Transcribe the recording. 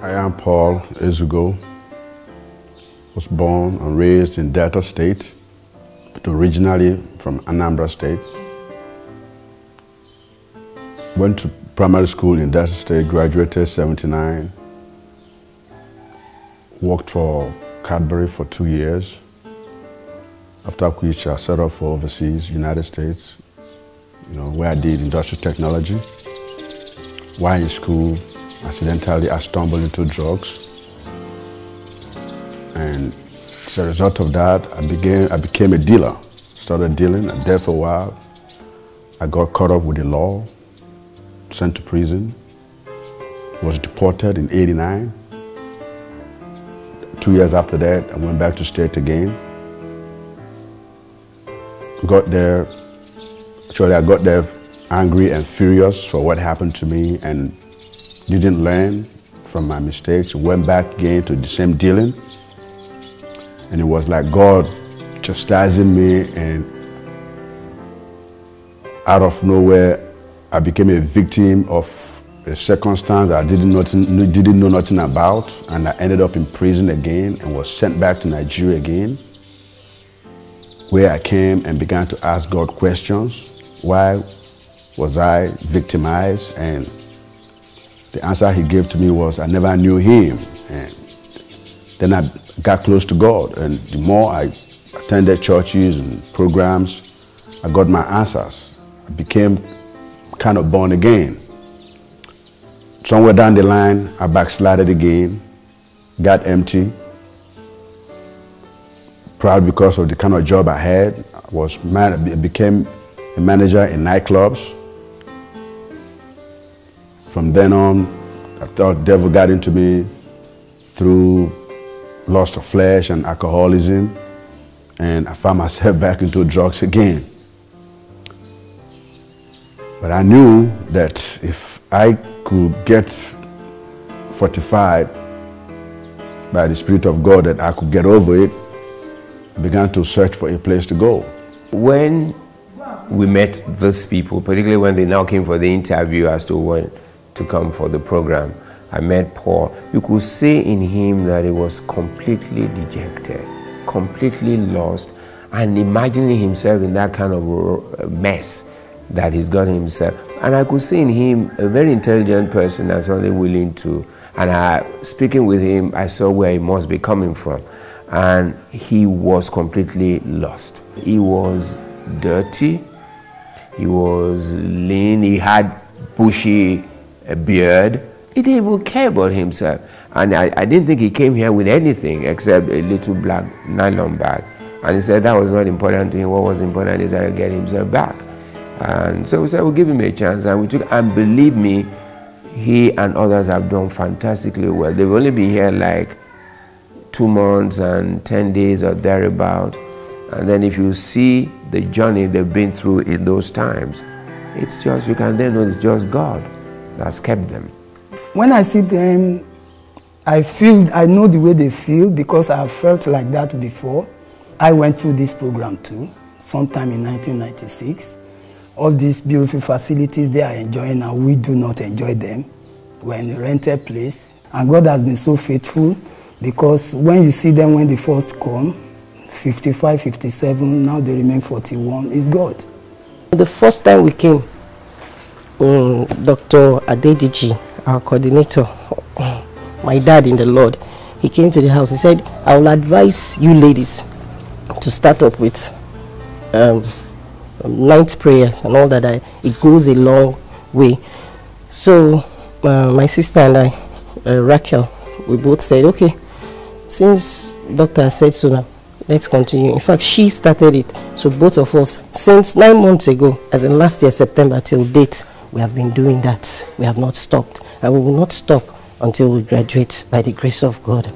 I am Paul Ezugo. Was born and raised in Delta State, but originally from Anambra State. Went to primary school in Delta State, graduated '79. Worked for Cadbury for 2 years, after which I set off for overseas, United States, where I did industrial technology. While in school, accidentally I stumbled into drugs. And as a result of that, I became a dealer. Started dealing, and there for a while. I got caught up with the law, sent to prison, was deported in '89. 2 years after that, I went back to state again. Got there, actually I got there angry and furious for what happened to me and didn't learn from my mistakes. Went back again to the same dealing. And it was like God chastising me, and out of nowhere, I became a victim of a circumstance I didn't know nothing about, and I ended up in prison again and was sent back to Nigeria again, where I came and began to ask God questions. Why was I victimized? And the answer he gave to me was, I never knew him. And then I got close to God, and the more I attended churches and programs, I got my answers. I became kind of born again. Somewhere down the line, I backslided again, got empty, proud because of the kind of job I had. I became a manager in nightclubs. From then on, I thought the devil got into me through lust of flesh and alcoholism, and I found myself back into drugs again. But I knew that if I could get fortified by the Spirit of God, that I could get over it, I began to search for a place to go. When we met those people, particularly when they now came for the interview as to when to come for the program, I met Paul. You could see in him that he was completely dejected, completely lost, and imagining himself in that kind of mess that he's got himself. And I could see in him a very intelligent person that's only willing to, and speaking with him, I saw where he must be coming from. And he was completely lost. He was dirty, he was lean, he had bushy beard. He didn't even care about himself. And I didn't think he came here with anything except a little black nylon bag. And he said that was not important to him. What was important is that he get himself back. And so we said, we'll give him a chance. And we took, and believe me, he and others have done fantastically well. They've only been here like 2 months and 10 days or thereabout. And then if you see the journey they've been through in those times, it's just, you can then know it's just God that's kept them. When I see them, I know the way they feel because I have felt like that before. I went through this program too, sometime in 1996. All these beautiful facilities they are enjoying now, we do not enjoy them. We're in a rented place. And God has been so faithful because when you see them when they first come, 55, 57, now they remain 41, it's God. The first time we came, Dr. Addict, our coordinator, my dad in the Lord, he came to the house. He said, I will advise you ladies to start up with night prayers and all that. It goes a long way. So my sister and I, Raquel, we both said, okay, since doctor said so now, let's continue. In fact, she started it. So both of us, since 9 months ago, as in last year, September till date, we have been doing that. We have not stopped. And we will not stop until we graduate by the grace of God.